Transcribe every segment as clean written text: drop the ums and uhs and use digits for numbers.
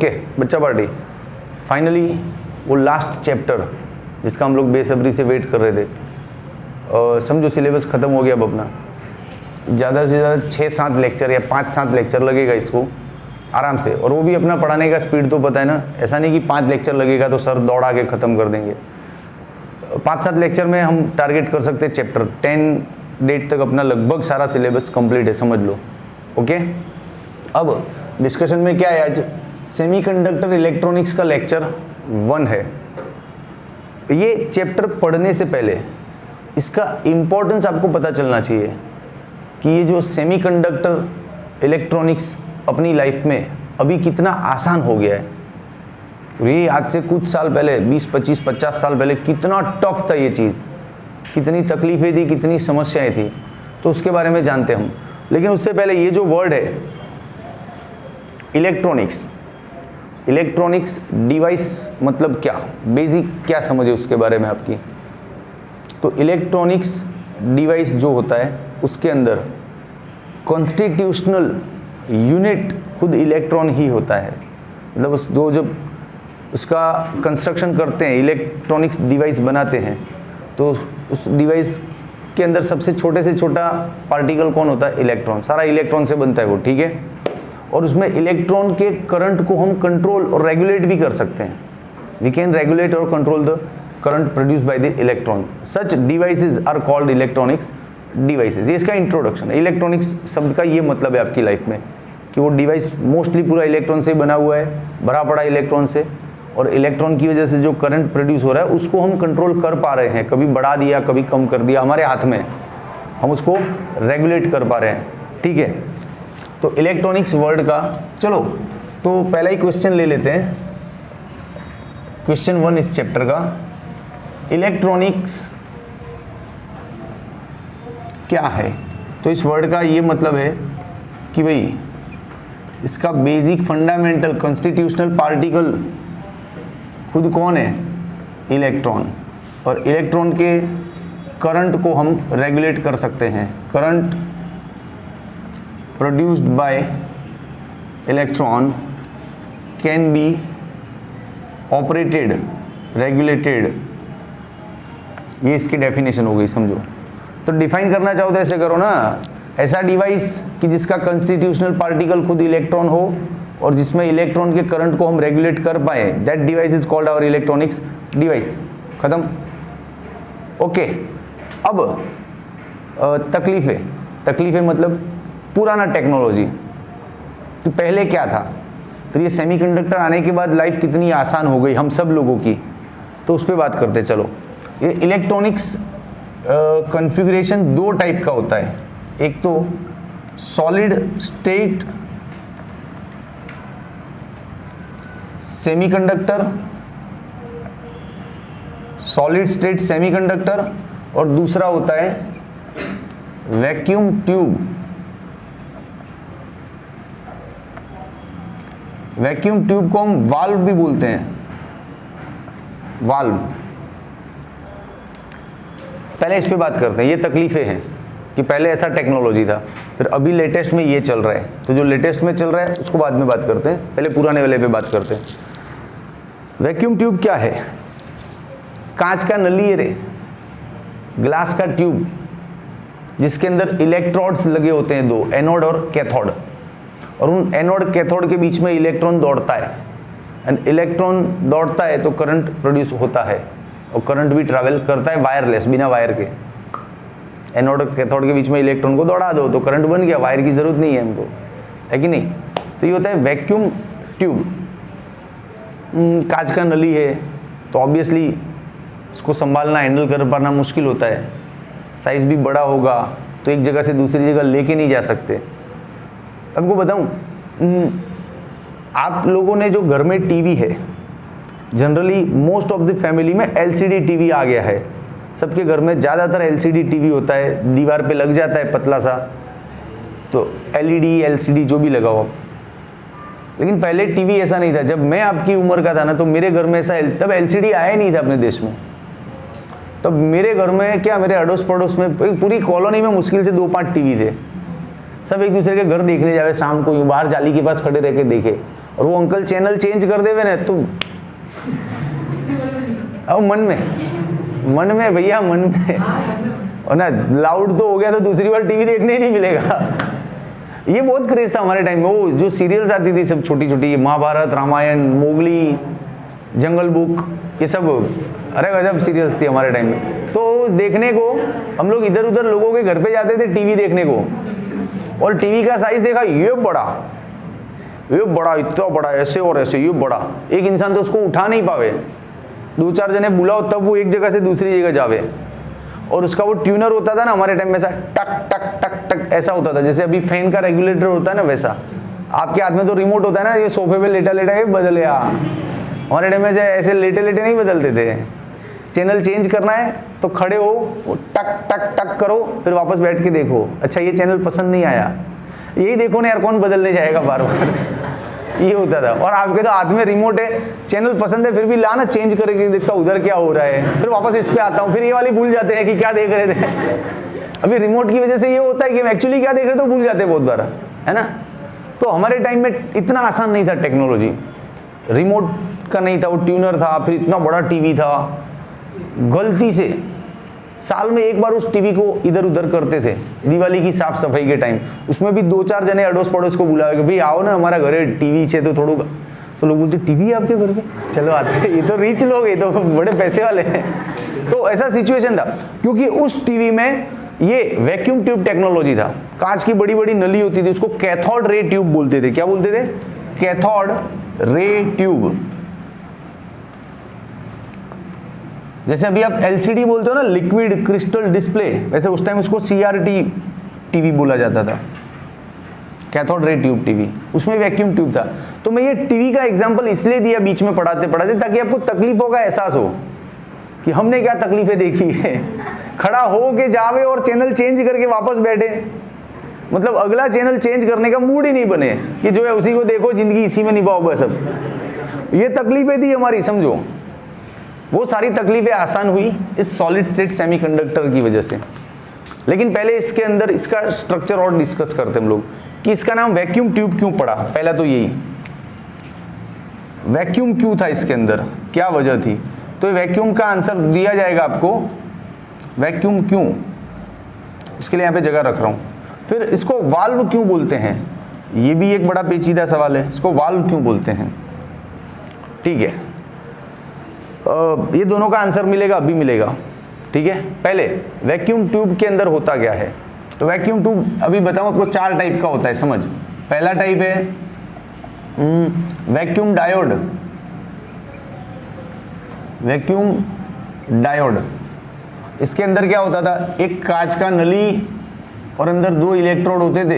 Okay बच्चा party, finally वो last chapter जिसका हम लोग बेसब्री से वेट कर रहे थे, और समझो सिलेबस ख़त्म हो गया अब अपना। ज़्यादा से ज़्यादा 6-7 लेक्चर या 5-7 लेक्चर लगेगा इसको आराम से, और वो भी अपना पढ़ाने का स्पीड तो पता है ना, ऐसा नहीं कि 5 लेक्चर लगेगा तो सर दौड़ा के ख़त्म कर देंगे। 5-7 लेक्चर में हम टारगेट कर सकते हैं चैप्टर 10 डेट तक अपना लगभग सारा सिलेबस कंप्लीट है, समझ लो। ओके, अब डिस्कशन में क्या है, आज सेमीकंडक्टर इलेक्ट्रॉनिक्स का लेक्चर 1 है। ये चैप्टर पढ़ने से पहले इसका इम्पोर्टेंस आपको पता चलना चाहिए कि ये जो सेमीकंडक्टर इलेक्ट्रॉनिक्स अपनी लाइफ में अभी कितना आसान हो गया है। और ये आज से कुछ साल पहले 20, 25, 50 साल पहले कितना टफ था ये चीज़, कितनी तकलीफ़ें थी, कितनी समस्याएं थी, तो उसके बारे में जानते हम। लेकिन उससे पहले ये जो वर्ड है इलेक्ट्रॉनिक्स, इलेक्ट्रॉनिक्स डिवाइस मतलब क्या, बेसिक क्या समझ है उसके बारे में आपकी। तो इलेक्ट्रॉनिक्स डिवाइस जो होता है उसके अंदर कॉन्स्टिट्यूशनल यूनिट खुद इलेक्ट्रॉन ही होता है। मतलब उस जो जब उसका कंस्ट्रक्शन करते हैं, इलेक्ट्रॉनिक्स डिवाइस बनाते हैं, तो उस डिवाइस के अंदर सबसे छोटे से छोटा पार्टिकल कौन होता है, इलेक्ट्रॉन। सारा इलेक्ट्रॉन से बनता है वो, ठीक है। और उसमें इलेक्ट्रॉन के करंट को हम कंट्रोल और रेगुलेट भी कर सकते हैं। वी कैन रेगुलेट और control the current produce by the electron. Such devices are called electronics devices. ये इसका इंट्रोडक्शन है। इलेक्ट्रॉनिक्स शब्द का ये मतलब है आपकी लाइफ में कि वो डिवाइस मोस्टली पूरा इलेक्ट्रॉन से बना हुआ है, भरा पड़ा इलेक्ट्रॉन से, और इलेक्ट्रॉन की वजह से जो करंट प्रोड्यूस हो रहा है उसको हम कंट्रोल कर पा रहे हैं। कभी बढ़ा दिया, कभी कम कर दिया, हमारे हाथ में, हम उसको रेगुलेट कर पा रहे हैं, ठीक है। तो इलेक्ट्रॉनिक्स वर्ड का, चलो तो पहला ही क्वेश्चन ले लेते हैं। क्वेश्चन 1 इस चैप्टर का, इलेक्ट्रॉनिक्स क्या है। तो इस वर्ड का ये मतलब है कि भाई इसका बेसिक फंडामेंटल कॉन्स्टिट्यूशनल पार्टिकल खुद कौन है, इलेक्ट्रॉन। और इलेक्ट्रॉन के करंट को हम रेगुलेट कर सकते हैं। Current produced by electron can be operated, regulated. ये इसकी डेफिनेशन हो गई, समझो। तो डिफाइन करना चाहो तो ऐसे करो ना, ऐसा डिवाइस कि जिसका कॉन्स्टिट्यूशनल पार्टिकल खुद इलेक्ट्रॉन हो और जिसमें इलेक्ट्रॉन के करंट को हम रेगुलेट कर पाए, that device is called our electronics device. खत्म, ओके। अब तकलीफें मतलब पुराना टेक्नोलॉजी, तो पहले क्या था, फिर ये सेमीकंडक्टर आने के बाद लाइफ कितनी आसान हो गई हम सब लोगों की, तो उस पर बात करते चलो। ये इलेक्ट्रॉनिक्स कॉन्फ़िगरेशन 2 टाइप का होता है। एक तो solid state semiconductor, solid state semiconductor, और दूसरा होता है वैक्यूम ट्यूब। वैक्यूम ट्यूब को हम वाल्व भी बोलते हैं, वाल्व। पहले इस पे बात करते हैं। ये तकलीफें हैं कि पहले ऐसा टेक्नोलॉजी था, फिर अभी लेटेस्ट में ये चल रहा है। तो जो लेटेस्ट में चल रहा है उसको बाद में बात करते हैं, पहले पुराने वाले पे बात करते हैं। वैक्यूम ट्यूब क्या है, कांच का नली है रे, ग्लास का ट्यूब जिसके अंदर इलेक्ट्रोड्स लगे होते हैं 2, एनोड और कैथोड, और उन एनोड कैथोड के बीच में इलेक्ट्रॉन दौड़ता है। एंड इलेक्ट्रॉन दौड़ता है तो करंट प्रोड्यूस होता है, और करंट भी ट्रैवल करता है वायरलेस, बिना वायर के। एनोड और कैथोड के बीच में इलेक्ट्रॉन को दौड़ा दो तो करंट बन गया, वायर की ज़रूरत नहीं है हमको, है कि नहीं। तो ये होता है वैक्यूम ट्यूब। कांच का नली है तो ऑब्वियसली इसको संभालना, हैंडल कर पाना मुश्किल होता है। साइज़ भी बड़ा होगा तो एक जगह से दूसरी जगह लेके नहीं जा सकते। आपको बताऊं, आप लोगों ने जो घर में टीवी है, generally most of the family में एलसीडी टीवी आ गया है। सबके घर में ज़्यादातर एलसीडी टीवी होता है, दीवार पे लग जाता है पतला सा, तो एलईडी एलसीडी जो भी लगाओ आप। लेकिन पहले टीवी ऐसा नहीं था। जब मैं आपकी उम्र का था ना, तो मेरे घर में ऐसा, तब एलसीडी आया ही नहीं था अपने देश में। तब मेरे घर में क्या, मेरे अड़ोस पड़ोस में पूरी कॉलोनी में मुश्किल से 2-5 टीवी थे। सब एक दूसरे के घर देखने जावे, शाम को यूँ बाहर जाली के पास खड़े रह के देखे, और वो अंकल चैनल चेंज कर देवे ना तो अब मन में भैया, मन में, और ना लाउड तो हो गया तो दूसरी बार टीवी देखने ही नहीं मिलेगा। ये बहुत क्रेज था हमारे टाइम में। वो जो सीरियल्स आती थी सब छोटी छोटी, महाभारत, रामायण, मोगली, जंगल बुक, ये सब अरे गजब सीरियल्स थी हमारे टाइम में। तो देखने को हम लोग इधर उधर लोगों के घर पे जाते थे टीवी देखने को, और टीवी का साइज देखा, ये बड़ा, इतना बड़ा, ऐसे और ऐसे, ये बड़ा, एक इंसान तो उसको उठा नहीं पावे, 2-4 जने बुलाओ तब वो एक जगह से दूसरी जगह जावे। और उसका वो ट्यूनर होता था ना हमारे टाइम में, ऐसा टक टक टक टक ऐसा होता था, जैसे अभी फैन का रेगुलेटर होता है ना वैसा। आपके हाथ में तो रिमोट होता है ना, ये सोफे पे लेटा लेटा के बदले। हमारे टाइम में ऐसे लेटे लेटे नहीं बदलते थे। चैनल चेंज करना है तो खड़े हो, वो टक टक टक करो, फिर वापस बैठ के देखो, अच्छा ये चैनल पसंद नहीं आया, यही देखो ना यार, कौन बदलने जाएगा बार बार। ये होता था। और आपके तो हाथ में रिमोट है, चैनल पसंद है फिर भी ला ना, चेंज करके देखता उधर क्या हो रहा है, फिर वापस इस पे आता हूँ, फिर ये वाली भूल जाते हैं कि क्या देख रहे थे। अभी रिमोट की वजह से ये होता है कि हम एक्चुअली क्या देख रहे तो भूल जाते हैं बहुत बार, है ना। तो हमारे टाइम में इतना आसान नहीं था टेक्नोलॉजी, रिमोट का नहीं था, वो ट्यूनर था, फिर इतना बड़ा टीवी था। गलती से साल में एक बार उस टीवी को इधर उधर करते थे, दिवाली की साफ सफाई के टाइम, उसमें भी 2-4 जने अड़ोस पड़ोस को बुलाए कि भाई आओ ना हमारा घरे टीवी छे तो थोड़ा, तो लोग बोलते टीवी आपके घर पे, चलो आते हैं, ये तो रिच लोग, ये तो बड़े पैसे वाले हैं। तो ऐसा सिचुएशन था, क्योंकि उस टीवी में ये वैक्यूम ट्यूब टेक्नोलॉजी था, कांच की बड़ी बड़ी नली होती थी, उसको कैथोड रे ट्यूब बोलते थे। क्या बोलते थे? Cathode ray tube. जैसे अभी आप एलसीडी बोलते हो ना, लिक्विड क्रिस्टल डिस्प्ले, वैसे उस टाइम उसको सीआरटी टीवी बोला जाता था, कैथोड रे ट्यूब टीवी, उसमें वैक्यूम ट्यूब था। तो मैं ये टीवी का एग्जांपल इसलिए दिया बीच में पढ़ाते पढ़ाते, ताकि आपको तकलीफों का एहसास हो कि हमने क्या तकलीफें देखी है। खड़ा हो के जावे और चैनल चेंज करके वापस बैठे, मतलब अगला चैनल चेंज करने का मूड ही नहीं बने कि जो है उसी को देखो, जिंदगी इसी में निभाओ बस। अब ये तकलीफें थी हमारी, समझो। वो सारी तकलीफें आसान हुई इस सॉलिड स्टेट सेमीकंडक्टर की वजह से। लेकिन पहले इसके अंदर इसका स्ट्रक्चर और डिस्कस करते हम लोग कि इसका नाम वैक्यूम ट्यूब क्यों पड़ा। पहला तो यही, वैक्यूम क्यों था इसके अंदर, क्या वजह थी। तो वैक्यूम का आंसर दिया जाएगा आपको, वैक्यूम क्यों, इसके लिए यहाँ पे जगह रख रहा हूँ। फिर इसको वाल्व क्यों बोलते हैं, ये भी एक बड़ा पेचीदा सवाल है, इसको वाल्व क्यों बोलते हैं। ठीक है, ये दोनों का आंसर मिलेगा, अभी मिलेगा। ठीक है, पहले वैक्यूम ट्यूब के अंदर होता क्या है। तो वैक्यूम ट्यूब अभी बताऊं आपको 4 टाइप का होता है, समझ। पहला टाइप है वैक्यूम डायोड। वैक्यूम डायोड, इसके अंदर क्या होता था, एक कांच का नली और अंदर 2 इलेक्ट्रोड होते थे,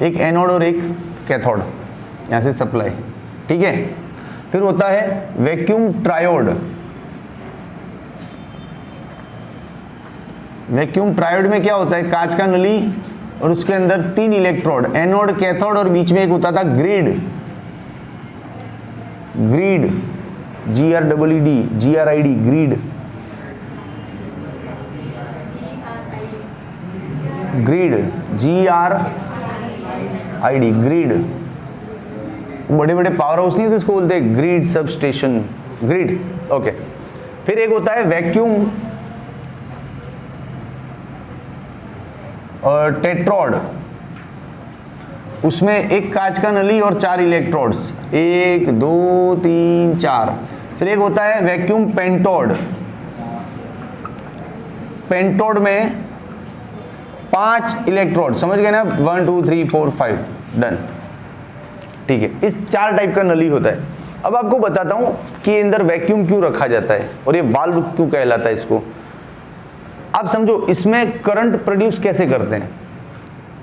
एक एनोड और एक कैथोड, यहाँ से सप्लाई। ठीक है, फिर होता है वैक्यूम ट्रायोड। वैक्यूम ट्रायोड में क्या होता है, कांच का नली और उसके अंदर 3 इलेक्ट्रोड, एनोड, कैथोड और बीच में एक होता था grid. Grid, GREED, GRID, grid. Grid, GRID, grid. बड़े बड़े पावर हाउस नहीं तो इसको बोलते हैं grid sub station, grid. Okay, फिर एक होता है वैक्यूम और टेट्रोड, उसमें एक कांच का नली और 4 इलेक्ट्रोड्स, 1 2 3 4। फिर एक होता है वैक्यूम पेंटोड। पेंटोड में 5 इलेक्ट्रोड, समझ गए ना, 1 2 3 4 5, डन। ठीक है, इस 4 टाइप का नली होता है। अब आपको बताता हूं कि अंदर वैक्यूम क्यों रखा जाता है और ये वाल्व क्यों कहलाता है इसको। आप समझो इसमें करंट प्रोड्यूस कैसे करते हैं।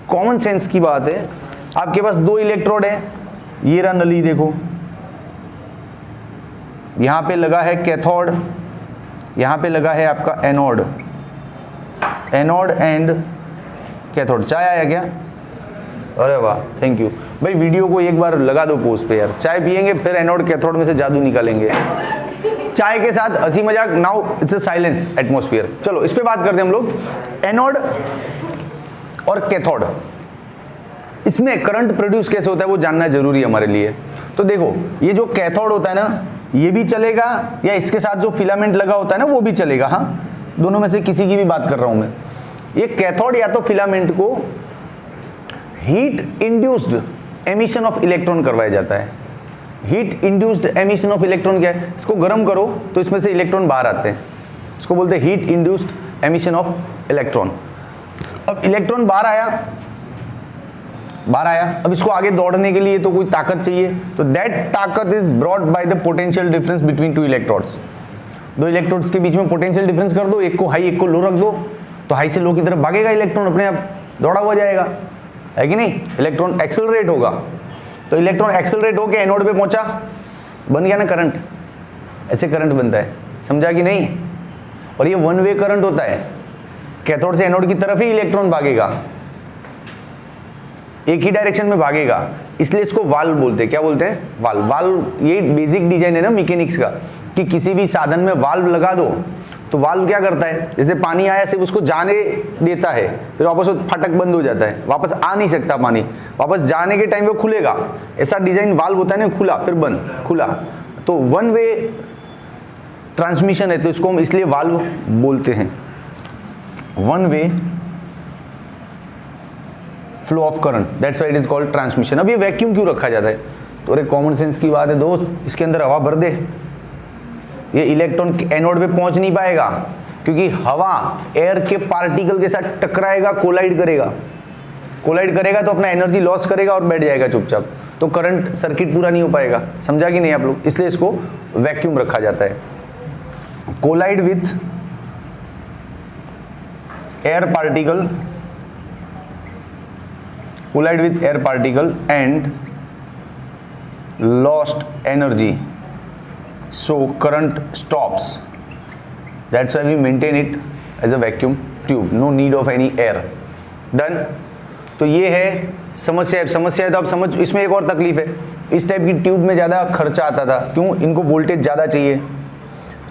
कॉमन सेंस की बात है, आपके पास 2 इलेक्ट्रोड है, ये रहा नली, देखो यहां पे लगा है कैथोड, यहां पे लगा है आपका एनोड, एनोड एंड कैथोड। चाय आया क्या? अरे वाह, थैंक यू भाई। वीडियो को एक बार लगा दो पोस्ट पे यार, चाय पियेंगे फिर एनोड कैथोड में से जादू निकालेंगे। चाय के साथ हंसी मजाक, now it's a silence atmosphere. चलो इस पे बात करते हैं हम लोग, एनोड और कैथोड। इसमें करंट प्रोड्यूस कैसे होता है वो जानना जरूरी है हमारे लिए। तो देखो ये जो कैथोड होता है ना, ये भी चलेगा या इसके साथ जो फिलामेंट लगा होता है ना वो भी चलेगा। हाँ, दोनों में से किसी की भी बात कर रहा हूं मैं। ये कैथोड या तो फिलामेंट को heat induced emission of electron करवाया जाता है। Heat induced emission of electron क्या है? इसको गर्म करो तो इसमें से इलेक्ट्रॉन बाहर आते हैं, इसको बोलते हैं heat induced emission of electron. अब इलेक्ट्रॉन बाहर आया, अब इसको आगे दौड़ने के लिए तो कोई ताकत चाहिए, तो दैट ताकत is brought by the potential difference between two electrodes. दो इलेक्ट्रोड्स के बीच में पोटेंशियल डिफरेंस कर दो, एक को हाई एक को लो रख दो, तो हाई से लो की तरफ भागेगा इलेक्ट्रॉन, अपने आप दौड़ा हुआ जाएगा, है कि नहीं? इलेक्ट्रॉन एक्सेलरेट होगा, तो इलेक्ट्रॉन एक्सेलरेट होकर एनोड पे पहुंचा, बन गया ना करंट। ऐसे करंट बनता है, समझा कि नहीं? और ये वन वे करंट होता है, कैथोड से एनोड की तरफ ही इलेक्ट्रॉन भागेगा, एक ही डायरेक्शन में भागेगा, इसलिए इसको वाल्व बोलते हैं। क्या बोलते हैं? वाल्व। वाल्व ये बेसिक डिजाइन है ना मैकेनिक्स का, कि किसी भी साधन में वाल्व लगा दो तो वाल्व क्या करता है, जैसे पानी आया सिर्फ उसको जाने देता है, फिर वापस वो फटक बंद हो जाता है, वापस आ नहीं सकता पानी, वापस जाने के टाइम वो खुलेगा। ऐसा डिजाइन वाल्व होता है ना, खुला फिर बंद, खुला, तो वन वे ट्रांसमिशन है, तो इसको हम इसलिए वाल्व बोलते हैं, one way flow of current, that's why it is called transmission. अब ये वैक्यूम क्यों रखा जाता है? तो अरे कॉमन सेंस की बात है दोस्त, इसके अंदर हवा भर दे, ये इलेक्ट्रॉन एनोड पे पहुंच नहीं पाएगा, क्योंकि हवा एयर के पार्टिकल के साथ टकराएगा, कोलाइड करेगा तो अपना एनर्जी लॉस करेगा और बैठ जाएगा चुपचाप, तो करंट सर्किट पूरा नहीं हो पाएगा। समझा कि नहीं आप लोग? इसलिए इसको वैक्यूम रखा जाता है। Collide with air particle and lost energy, so current stops. That's why we maintain it as a vacuum tube, no need of any air. Done? तो ये है समस्या है। तो आप समझ, इसमें एक और तकलीफ है, इस टाइप की ट्यूब में ज़्यादा खर्चा आता था। क्यों? इनको वोल्टेज ज़्यादा चाहिए,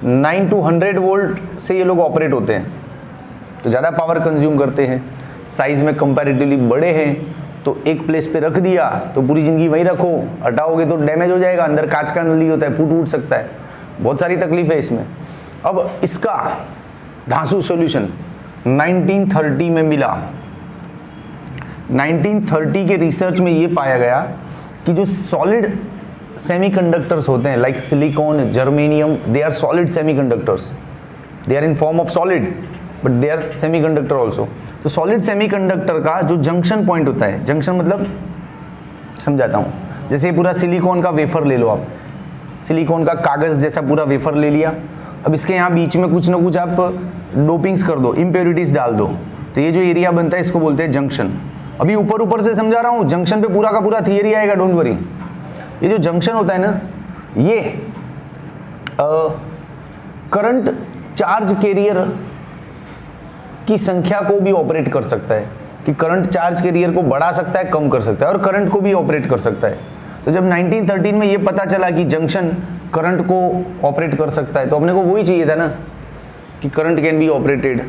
9 to 100 वोल्ट से ये लोग ऑपरेट होते हैं, तो ज़्यादा पावर कंज्यूम करते हैं, साइज में कंपैरेटिवली बड़े हैं, तो एक प्लेस पे रख दिया तो पूरी ज़िंदगी वहीं रखो, हटाओगे तो डैमेज हो जाएगा, अंदर कांच का नली होता है, फूट सकता है, बहुत सारी तकलीफ है इसमें। अब इसका धांसू सॉल्यूशन 1930 में मिला। 1930 के रिसर्च में ये पाया गया कि जो सॉलिड सेमीकंडक्टर्स होते हैं like silicon, germanium, they are solid semiconductors, they are in form of solid but they are semiconductor also. तो सॉलिड सेमीकंडक्टर का जो जंक्शन पॉइंट होता है, जंक्शन मतलब समझाता हूँ, जैसे पूरा सिलिकॉन का वेफर ले लो आप, सिलिकॉन का कागज़ जैसा पूरा वेफर ले लिया, अब इसके यहाँ बीच में कुछ ना कुछ आप डोपिंग्स कर दो, इम्प्योरिटीज़ डाल दो, तो ये जो एरिया बनता है इसको बोलते हैं जंक्शन। अभी ऊपर से समझा रहा हूँ, जंक्शन पे पूरा का पूरा थियरी आएगा, डोंट वरी। ये जो जंक्शन होता है ना, ये करंट चार्ज कैरियर की संख्या को भी ऑपरेट कर सकता है, कि करंट चार्ज कैरियर को बढ़ा सकता है, कम कर सकता है, और करंट को भी ऑपरेट कर सकता है। तो जब 1913 में ये पता चला कि जंक्शन करंट को ऑपरेट कर सकता है, तो अपने को वही चाहिए था ना कि करंट कैन बी ऑपरेटेड।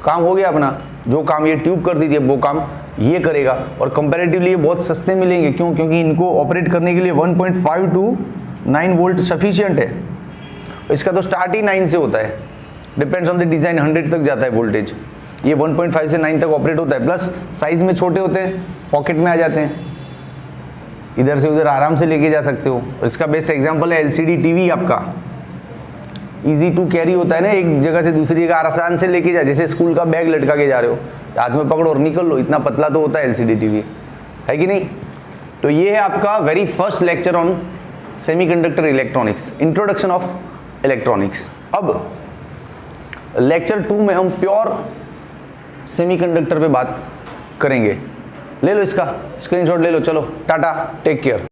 काम हो गया अपना, जो काम ये ट्यूब कर दी थी वो काम ये करेगा, और कंपैरेटिवली ये बहुत सस्ते मिलेंगे। क्यों? क्योंकि इनको ऑपरेट करने के लिए 1.5 to 9 वोल्ट सफिशियंट है। इसका तो स्टार्ट ही 9 से होता है, डिपेंड्स ऑन द डिज़ाइन, 100 तक जाता है वोल्टेज। ये 1.5 से 9 तक ऑपरेट होता है, प्लस साइज में छोटे होते हैं, पॉकेट में आ जाते हैं, इधर से उधर आराम से लेके जा सकते हो। और इसका बेस्ट एग्जांपल है LCD टीवी आपका, इजी टू कैरी होता है ना, एक जगह से दूसरी जगह आसान से लेके जा, जैसे स्कूल का बैग लटका के जा रहे हो, हाथ में पकड़ो और निकल लो, इतना पतला तो होता है LCD टीवी, है कि नहीं? तो ये है आपका very first lecture on semiconductor electronics, introduction of electronics. अब लेक्चर 2 में हम प्योर सेमीकंडक्टर पे बात करेंगे। ले लो इसका स्क्रीनशॉट ले लो, चलो टाटा, टेक केयर।